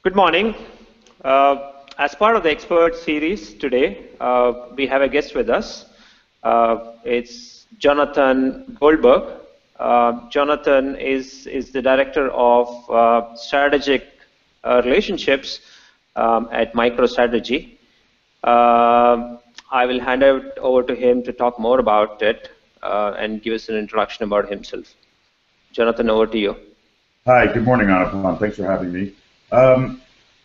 Good morning. As part of the expert series today, we have a guest with us. It's Jonathan Goldberg. Jonathan is the Director of Strategic Relationships at MicroStrategy. I will hand it over to him to talk more about it and give us an introduction about himself. Jonathan, over to you. Hi, good morning, Anupam. Thanks for having me.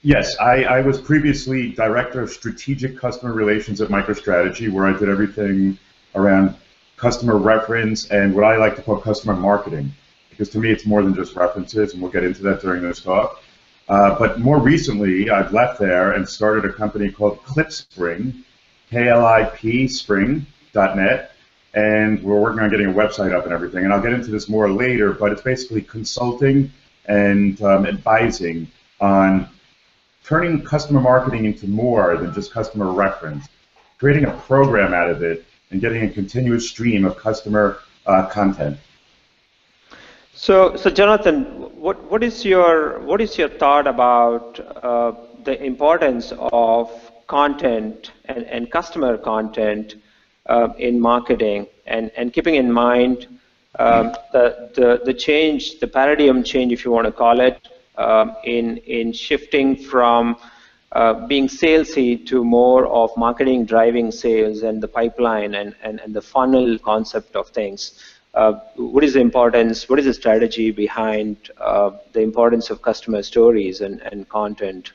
Yes, I was previously Director of Strategic Customer Relations at MicroStrategy, where I did everything around customer reference and what I like to call customer marketing, because to me it's more than just references, and we'll get into that during this talk. But more recently, I've left there and started a company called Clipspring, K-L-I-P, spring.net, and we're working on getting a website up and everything, and I'll get into this more later, but it's basically consulting and advising on turning customer marketing into more than just customer reference, creating a program out of it, and getting a continuous stream of customer content. So Jonathan, what is your thought about the importance of content and customer content in marketing, and keeping in mind the change, the paradigm change, if you want to call it, in shifting from being salesy to more of marketing driving sales and the pipeline and the funnel concept of things. What is the importance, what is the strategy behind the importance of customer stories and content?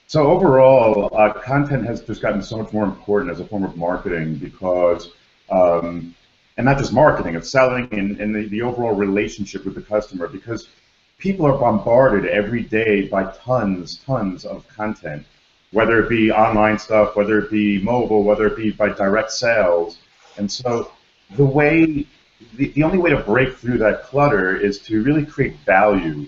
So overall, content has just gotten so much more important as a form of marketing because, and not just marketing, of selling and the overall relationship with the customer, because people are bombarded every day by tons of content, whether it be online stuff, whether it be mobile, whether it be by direct sales. And so the only way to break through that clutter is to really create value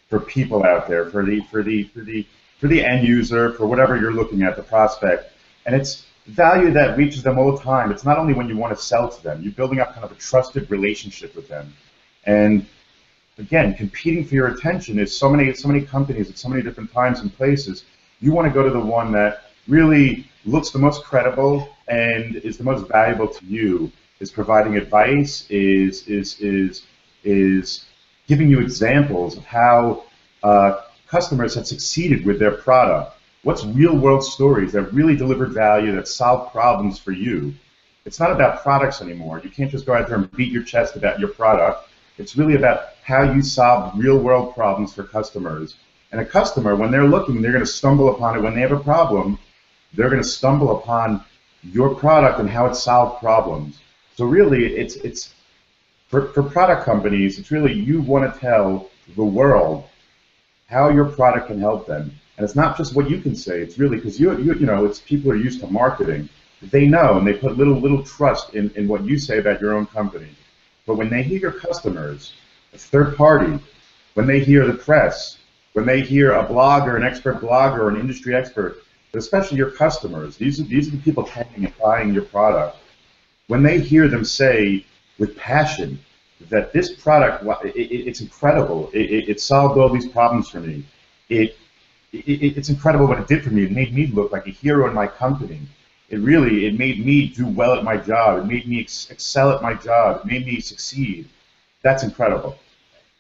for people out there, for the end user, for whatever you're looking at, the prospect. And it's value that reaches them all the time. It's not only when you want to sell to them. You're building up kind of a trusted relationship with them. And again, competing for your attention is so many companies at so many different times and places. You want to go to the one that really looks the most credible and is the most valuable to you, is providing advice, is giving you examples of how customers have succeeded with their product. What's real-world stories that really delivered value, that solve problems for you? It's not about products anymore. You can't just go out there and beat your chest about your product. It's really about how you solve real-world problems for customers. And a customer, when they're looking, they're going to stumble upon it. When they have a problem, they're going to stumble upon your product and how it solved problems. So really, it's for product companies, it's really you want to tell the world how your product can help them. And it's not just what you can say. It's really because you know, it's people are used to marketing. They know, and they put little trust in what you say about your own company. But when they hear your customers, a third party, when they hear the press, when they hear a blogger, an expert blogger, or an industry expert, but especially your customers, these are the people paying and buying your product. When they hear them say with passion that this product, it's incredible, it solved all these problems for me, it's incredible what it did for me, it made me look like a hero in my company. It made me do well at my job. It made me excel at my job. It made me succeed. That's incredible.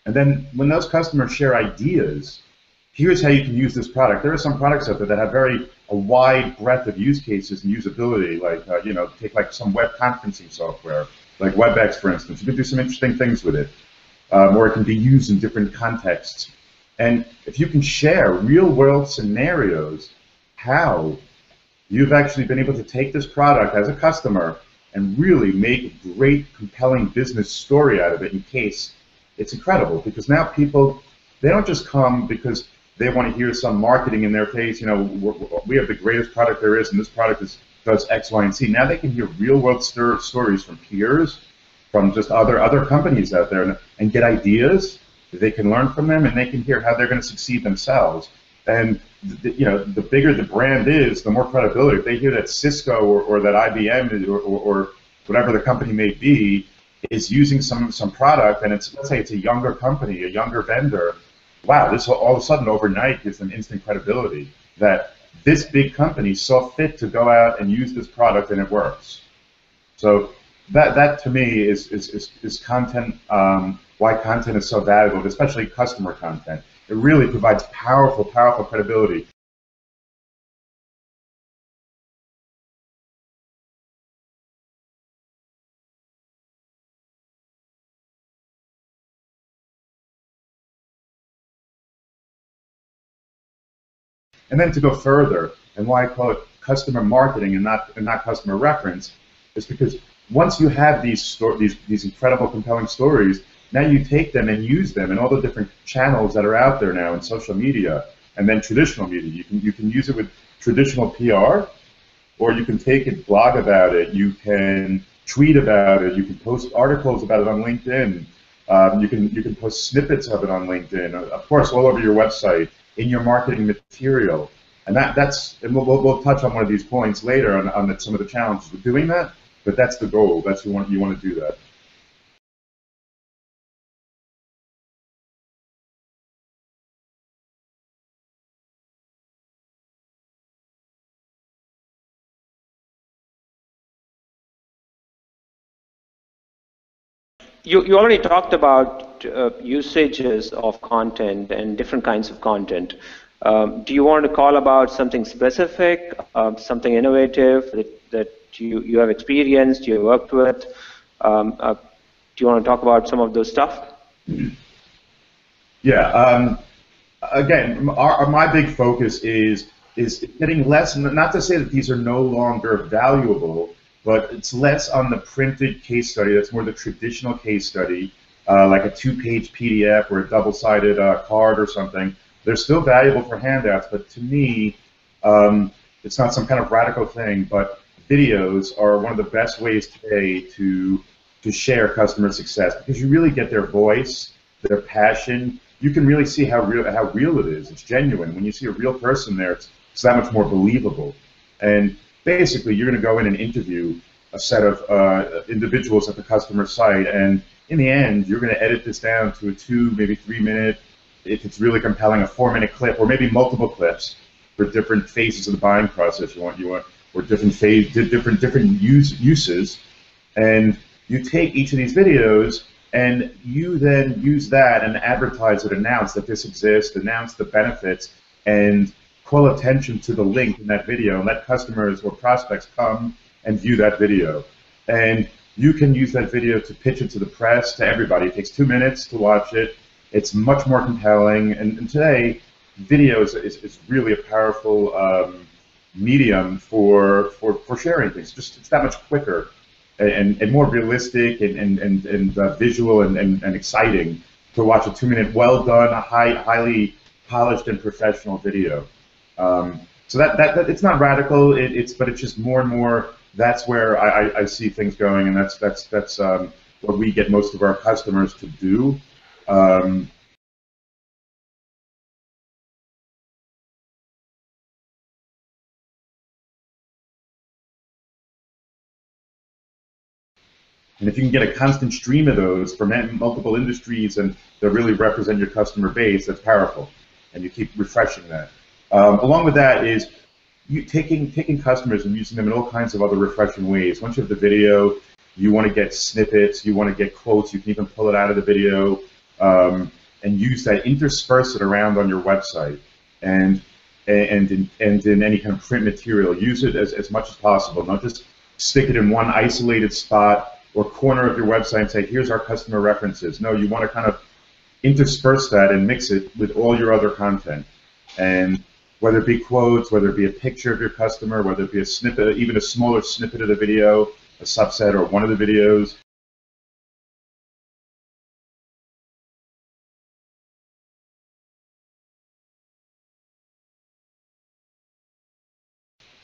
And then when those customers share ideas, here's how you can use this product. There are some products out there that have a wide breadth of use cases and usability, like, you know, take like some web conferencing software, like WebEx, for instance. You can do some interesting things with it, or it can be used in different contexts. And if you can share real-world scenarios, how you've actually been able to take this product as a customer and really make a great, compelling business story out of it in case, it's incredible. Because now people, they don't just come because they want to hear some marketing in their face, you know, we have the greatest product there is, and this product does X, Y, and Z. Now they can hear real-world stories from peers, from just other companies out there, and get ideas that they can learn from them, and they can hear how they're going to succeed themselves. And you know, the bigger the brand is, the more credibility. If they hear that Cisco or that IBM or whatever the company may be is using some product, and let's say it's a younger company, a younger vendor, wow, this all of a sudden overnight gives them instant credibility that this big company saw fit to go out and use this product and it works. So that to me is content, why content is so valuable, especially customer content. It really provides powerful credibility. And then to go further, and why I call it customer marketing and not customer reference, is because once you have these incredible, compelling stories, now you take them and use them in all the different channels that are out there now in social media, and then traditional media. You can use it with traditional PR, or you can take it, blog about it, you can tweet about it, you can post articles about it on LinkedIn, you can post snippets of it on LinkedIn, of course, all over your website, in your marketing material. And and we'll touch on one of these points later on some of the challenges with doing that, but that's the goal. That's you want to do that. You already talked about usages of content and different kinds of content. Do you want to call about something specific, something innovative that you have experienced, you have worked with? Do you want to talk about some of those stuff? Yeah. Again, my big focus is getting less. Not to say that these are no longer valuable, but it's less on the printed case study. That's more the traditional case study, like a 2-page PDF or a double-sided card or something. They're still valuable for handouts, but to me, it's not some kind of radical thing. But videos are one of the best ways today to share customer success, because you really get their voice, their passion. You can really see how real it is. It's genuine. When you see a real person there, it's that much more believable. And basically, you're going to go in and interview a set of individuals at the customer site, and in the end, you're going to edit this down to a 2, maybe 3-minute, if it's really compelling, a 4-minute clip, or maybe multiple clips for different phases of the buying process you want, or different uses, and you take each of these videos and you then use that and advertise it, announce that this exists, announce the benefits, and call attention to the link in that video, and let customers or prospects come and view that video. And you can use that video to pitch it to the press, to everybody. It takes 2 minutes to watch it. It's much more compelling. And today, video is really a powerful medium for sharing things. It's that much quicker and more realistic and visual and exciting to watch a 2-minute, well done, highly polished and professional video. So that it's not radical. But it's just more and more. That's where I see things going, and that's what we get most of our customers to do. And if you can get a constant stream of those from multiple industries and that really represent your customer base, that's powerful. And you keep refreshing that. Along with that is you taking customers and using them in all kinds of other refreshing ways. Once you have the video, you want to get snippets, you want to get quotes, you can even pull it out of the video and use that, intersperse it around on your website and in any kind of print material. Use it as much as possible. Not just stick it in one isolated spot or corner of your website and say, here's our customer references. No, you want to kind of intersperse that and mix it with all your other content. And whether it be quotes, whether it be a picture of your customer, whether it be a snippet, even a smaller snippet of the video, a subset or one of the videos.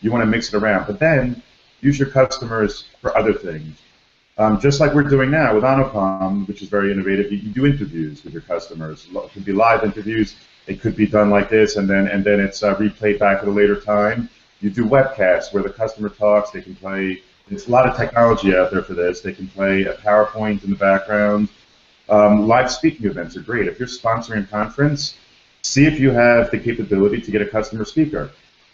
You want to mix it around, but then use your customers for other things. Just like we're doing now with Anupam, which is very innovative, you do interviews with your customers. It could be live interviews. It could be done like this, and then it's replayed back at a later time. You do webcasts where the customer talks. They can play. There's a lot of technology out there for this. They can play a PowerPoint in the background. Live speaking events are great. If you're sponsoring a conference, See if you have the capability to get a customer speaker.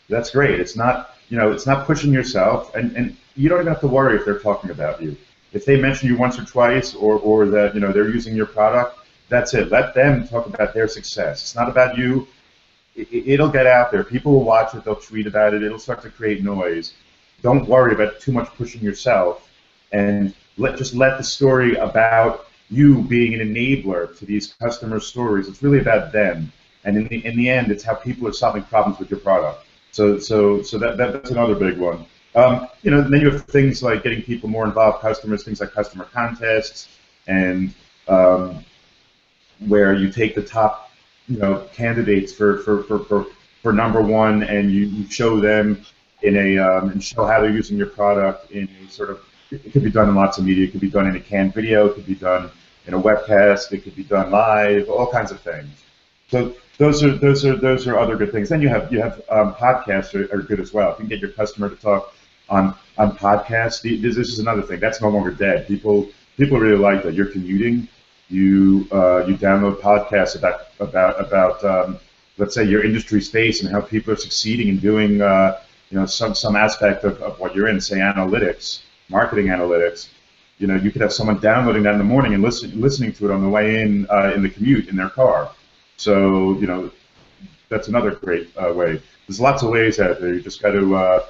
That's great. It's not, it's not pushing yourself, and you don't even have to worry if they're talking about you. If they mention you once or twice, or that they're using your product, that's it. Let them talk about their success. It's not about you. It'll get out there. People will watch it. They'll tweet about it. It'll start to create noise. Don't worry about too much pushing yourself, and just let the story about you being an enabler to these customer stories. It's really about them, and in the end, it's how people are solving problems with your product. So that's another big one. Then you have things like getting people more involved, customers, things like customer contests, and where you take the top, candidates for number one, and you show them in a and show how they're using your product in a sort of. It could be done in lots of media. It could be done in a canned video. It could be done in a webcast. It could be done live. All kinds of things. So those are other good things. Then you have podcasts are good as well. If you can get your customer to talk on podcasts, this is another thing. That's no longer dead. People really like that. You're commuting. You download podcasts about let's say your industry space and how people are succeeding in doing some aspect of what you're in. Say analytics, marketing analytics. You could have someone downloading that in the morning and listening to it on the way in the commute in their car. So that's another great way. There's lots of ways out there. You just got to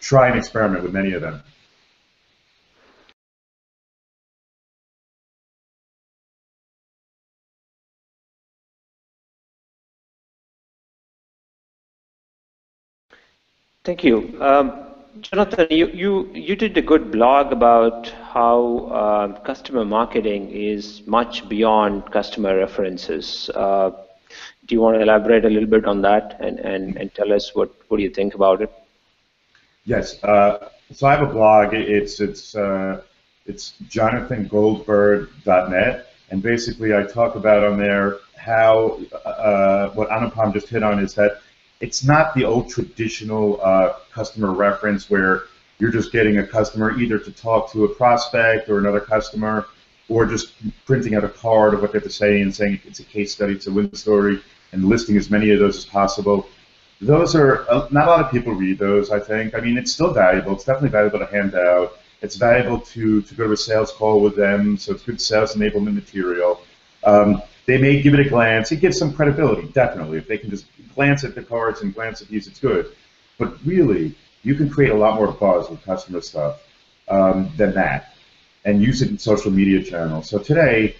try and experiment with many of them. Thank you. Jonathan, you did a good blog about how customer marketing is much beyond customer references. Do you want to elaborate a little bit on that and tell us what do you think about it? Yes. So I have a blog. It's jonathangoldberg.net, and basically I talk about on there how what Anupam just hit on is that it's not the old traditional customer reference where you're just getting a customer either to talk to a prospect or another customer, or just printing out a card of what they have to say and saying it's a case study, it's a win story, and listing as many of those as possible. Those are, not a lot of people read those, I think. I mean, it's still valuable. It's definitely valuable to hand out. It's valuable to go to a sales call with them, so it's good sales enablement material. They may give it a glance. It gives some credibility, definitely. If they can just glance at the cards and glance at these, it's good. But really, you can create a lot more buzz with customer stuff than that, and use it in social media channels. So today,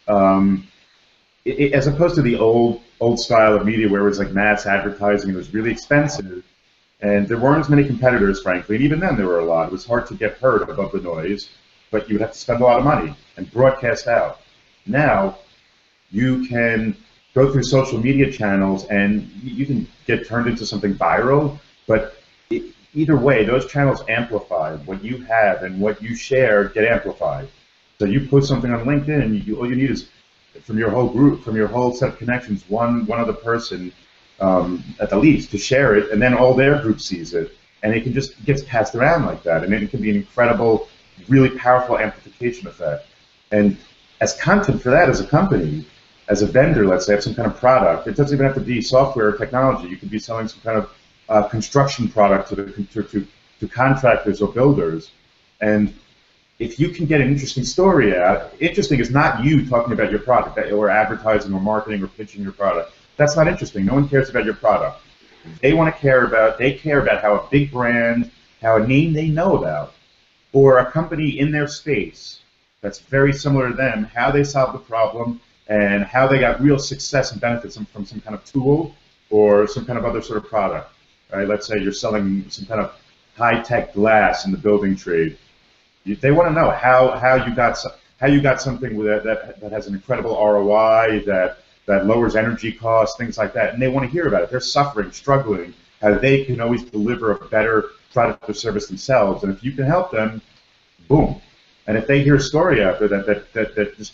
as opposed to the old style of media where it was like mass advertising, it was really expensive, and there weren't as many competitors, frankly, and even then there were a lot. It was hard to get heard above the noise, but you would have to spend a lot of money and broadcast out. Now, you can go through social media channels and you can get turned into something viral, but either way, those channels amplify what you have, and what you share get amplified. So you put something on LinkedIn, and all you need is from your whole group, from your whole set of connections, one other person at the least to share it, and then all their group sees it, and it can just gets passed around like that, and it can be an incredible, really powerful amplification effect. And as content for that, as a company, as a vendor, let's say, have some kind of product. It doesn't even have to be software or technology. You could be selling some kind of construction product to contractors or builders. And if you can get an interesting story out, interesting is not you talking about your product or advertising or marketing or pitching your product. That's not interesting. No one cares about your product. They care about how a big brand, how a name they know about, or a company in their space that's very similar to them, how they solve the problem, and how they got real success and benefits from some kind of tool or some kind of other sort of product. Right? Let's say you're selling some kind of high-tech glass in the building trade. They want to know how you got something that has an incredible ROI, that lowers energy costs, things like that, and they want to hear about it. They're suffering, struggling, how they can always deliver a better product or service themselves, and if you can help them, boom. And if they hear a story out there that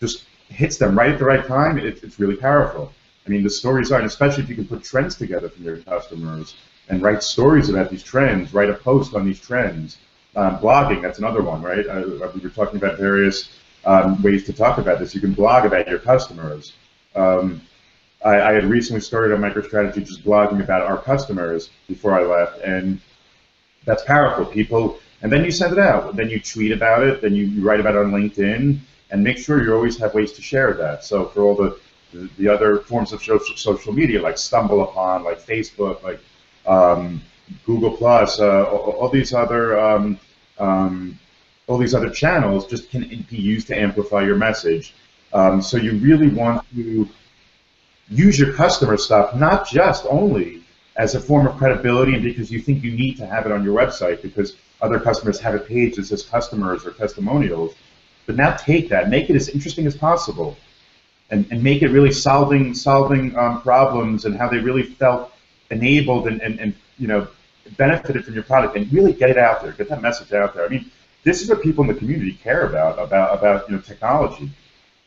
just hits them right at the right time, it's really powerful. I mean, the stories are, and especially if you can put trends together from your customers and write stories about these trends, write a post on these trends. Blogging, that's another one, right? We were talking about various ways to talk about this. You can blog about your customers. I had recently started on MicroStrategy just blogging about our customers before I left, and that's powerful. People, and then you send it out. Then you tweet about it. Then you write about it on LinkedIn, and make sure you always have ways to share that. So for all the other forms of social media, like StumbleUpon, like Facebook, like Google Plus, all these other channels just can be used to amplify your message. So you really want to use your customer stuff not just only as a form of credibility and because you think you need to have it on your website because other customers have a page that says customers or testimonials, but now take that, make it as interesting as possible, and make it really solving problems and how they really felt enabled and benefited from your product, and really get it out there, get that message out there. I mean, this is what people in the community care about technology.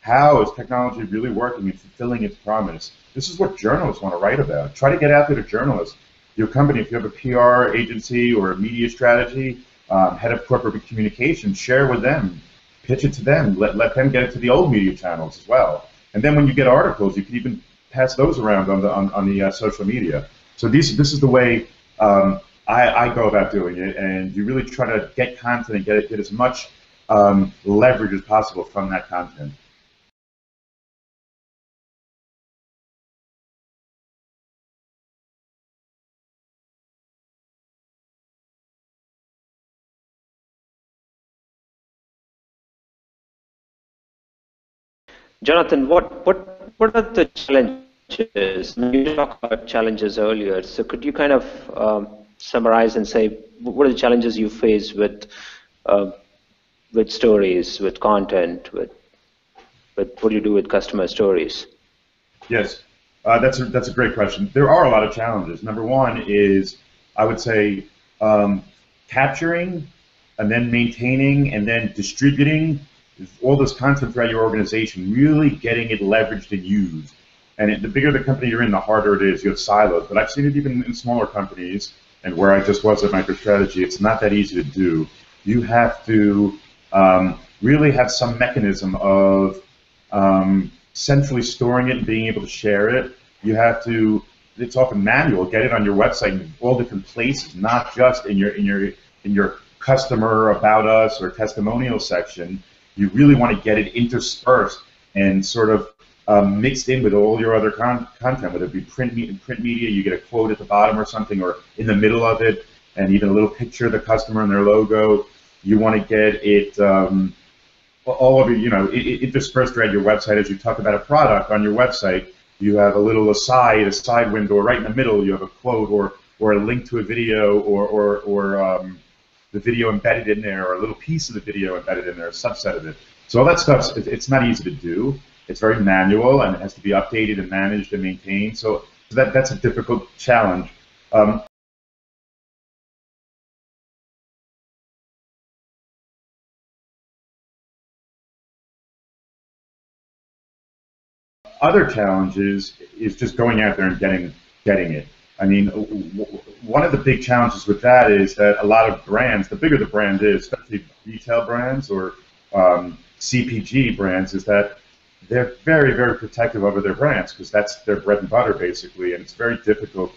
How is technology really working and fulfilling its promise? This is what journalists want to write about. Try to get out there to journalists. Your company, if you have a PR agency or a media strategy, head of corporate communications, share with them, pitch it to them, let them get it to the old media channels as well. And then when you get articles, you can even pass those around on the social media. So this is the way I go about doing it, and you really try to get content and get as much leverage as possible from that content. Jonathan, what are the challenges? You talked about challenges earlier, so could you kind of summarize and say what are the challenges you face with stories, with content, with what do you do with customer stories? Yes, that's a great question. There are a lot of challenges. Number one is, I would say, capturing and then maintaining and then distributing all this content throughout your organization, really getting it leveraged and used. And the bigger the company you're in, the harder it is. You have silos, but I've seen it even in smaller companies, and where I just was at MicroStrategy, it's not that easy to do. You have to really have some mechanism of centrally storing it and being able to share it. You have to, it's often manual, get it on your website in all different places, not just in your customer about us or testimonial section. You really want to get it interspersed and sort of mixed in with all your other content, whether it be print media, you get a quote at the bottom or something, or in the middle of it, and even a little picture of the customer and their logo. You want to get it all over, interspersed throughout your website. As you talk about a product on your website, you have a little a side window, or right in the middle, you have a quote or a link to a video or the video embedded in there, or a little piece of the video embedded in there, a subset of it. So all that stuff, it's not easy to do. It's very manual, and it has to be updated and managed and maintained. So that's a difficult challenge. Other challenges is just going out there and getting it. I mean, one of the big challenges with that is that a lot of brands, the bigger the brand is, especially retail brands or CPG brands, is that they're very, very protective over their brands because that's their bread and butter, basically, and it's very difficult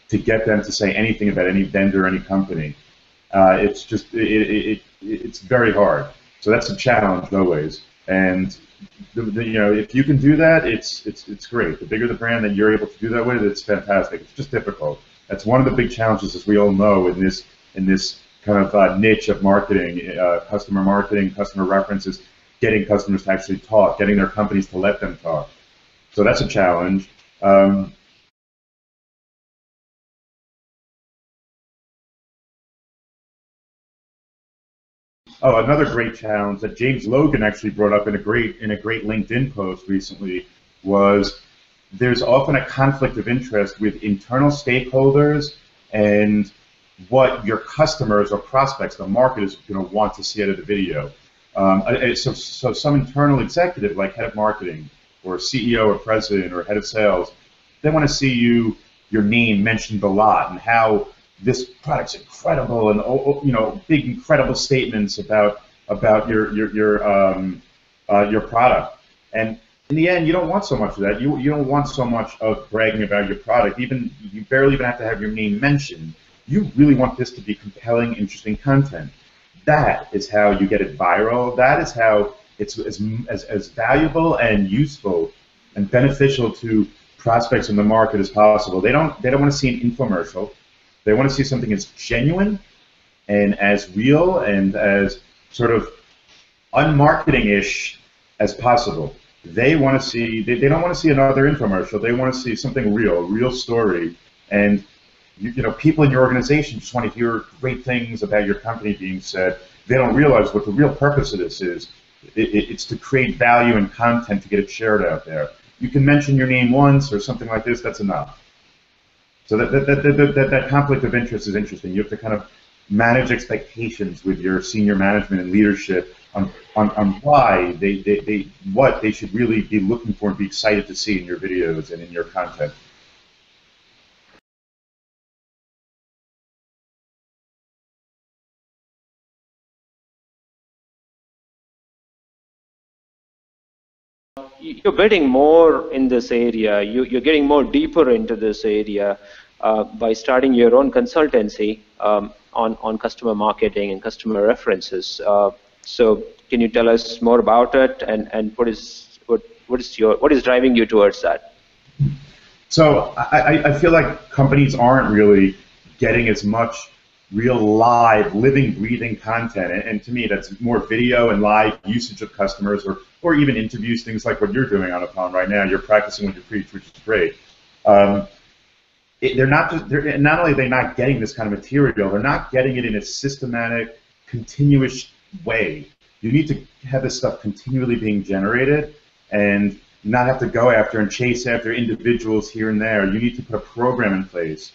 to get them to say anything about any vendor, any company. It's just, it's very hard. So that's a challenge always. And if you can do that, it's great. The bigger the brand that you're able to do that with, it's fantastic. It's just difficult. That's one of the big challenges, as we all know, in this kind of niche of marketing, customer references, getting customers to actually talk, getting their companies to let them talk. So that's a challenge. Oh, another great challenge that James Logan actually brought up in a great LinkedIn post recently was there's often a conflict of interest with internal stakeholders and what your customers or prospects, the market, is going to want to see out of the video. So some internal executive, like head of marketing or CEO or president or head of sales, they want to see your name mentioned a lot and how this product's incredible and big incredible statements about your product. And in the end, you don't want so much of that. You don't want so much of bragging about your product. Even you barely even have to have your name mentioned. You really want this to be compelling, interesting content. That is how you get it viral. That is how it's as valuable and useful and beneficial to prospects in the market as possible. They don't want to see an infomercial. They want to see something as genuine and as real and as sort of unmarketing-ish as possible. They want to see, they don't want to see another infomercial. They want to see something real, a real story. And you know, people in your organization just want to hear great things about your company being said. They don't realize what the real purpose of this is. It's to create value and content to get it shared out there. You can mention your name once or something like this, that's enough. So that conflict of interest is interesting. You have to kind of manage expectations with your senior management and leadership on why what they should really be looking for and be excited to see in your videos and in your content. You're building more in this area. You're getting more deeper into this area by starting your own consultancy on customer marketing and customer references. So can you tell us more about it, and what is driving you towards that? So I feel like companies aren't really getting as much real live, living, breathing content. And to me, that's more video and live usage of customers, or even interviews, things like what you're doing on Anupam right now. You're practicing what you preach, which is great. Not only are they not getting this kind of material, they're not getting it in a systematic, continuous way. You need to have this stuff continually being generated and not have to go after and chase after individuals here and there. You need to put a program in place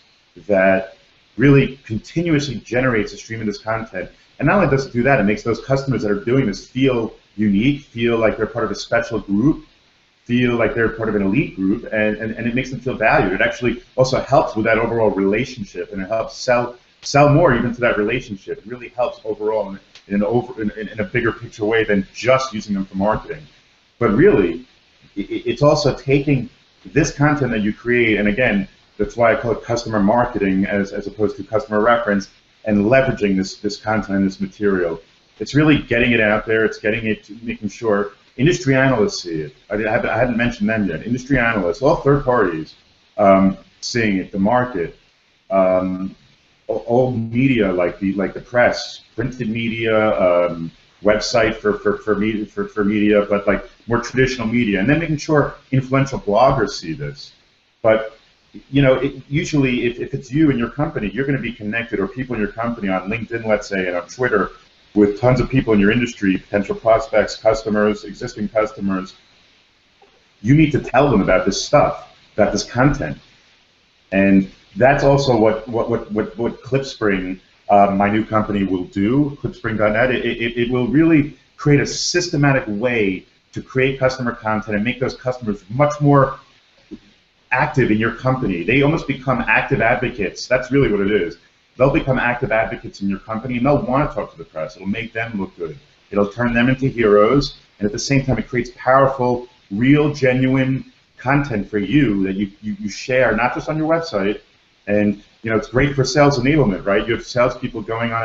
that really continuously generates a stream of this content. And not only does it do that, it makes those customers that are doing this feel unique, feel like they're part of a special group, feel like they're part of an elite group, and it makes them feel valued. It actually also helps with that overall relationship, and it helps sell more even to that relationship. It really helps overall in a bigger picture way than just using them for marketing. But really, it's also taking this content that you create, and again, that's why I call it customer marketing as opposed to customer reference, and leveraging this content and this material. It's really getting it out there. It's getting it, making sure industry analysts see it. I hadn't mentioned them yet. Industry analysts, all third parties, seeing it, the market, all media like the press, printed media, website for media, but like more traditional media, and then making sure influential bloggers see this. But you know, usually if it's you and your company, you're going to be connected, or people in your company on LinkedIn, let's say, and on Twitter, with tons of people in your industry, potential prospects, customers, existing customers. You need to tell them about this stuff, about this content, and that's also what Clipspring, my new company, will do. Clipspring.net. It will really create a systematic way to create customer content and make those customers much more active in your company. They almost become active advocates. That's really what it is. They'll become active advocates in your company, and they'll want to talk to the press. It'll make them look good. It'll turn them into heroes, and at the same time, it creates powerful, real, genuine content for you that you share, not just on your website. And you know, it's great for sales enablement, right? You have salespeople going on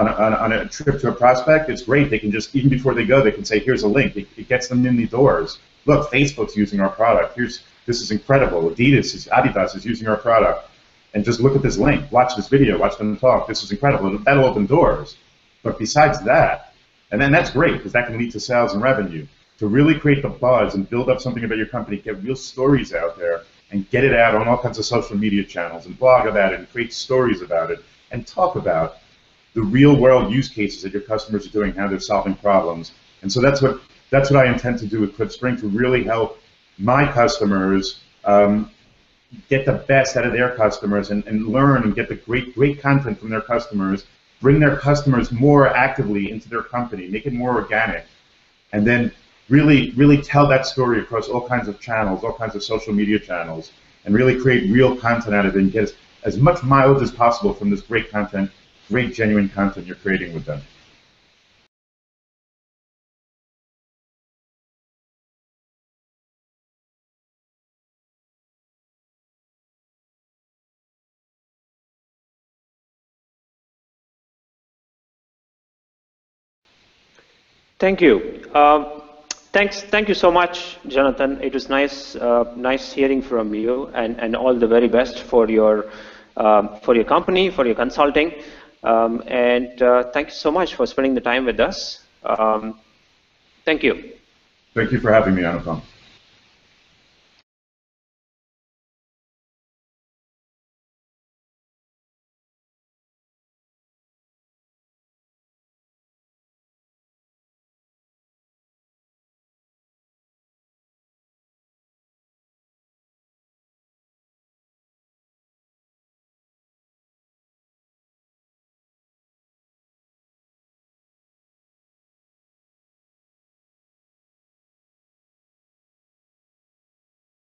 a trip to a prospect. It's great. They can just, even before they go, they can say, "Here's a link." It gets them in the doors. Look, Facebook's using our product. This is incredible. Adidas is using our product. And just look at this link, watch this video, watch them talk. This is incredible. That'll open doors. But besides that, and then that's great because that can lead to sales and revenue. To really create the buzz and build up something about your company, get real stories out there, and get it out on all kinds of social media channels, and blog about it, and create stories about it, and talk about the real world use cases that your customers are doing, how they're solving problems. And so that's what I intend to do with Clipspring, to really help my customers get the best out of their customers, and learn and get the great content from their customers, bring their customers more actively into their company, make it more organic, and then really tell that story across all kinds of channels, all kinds of social media channels, and really create real content out of it and get as much mileage as possible from this great content, great genuine content you're creating with them. Thank you. Thank you so much, Jonathan. It was nice hearing from you, and all the very best for your company, for your consulting, and thank you so much for spending the time with us. Thank you. Thank you for having me, Anupam.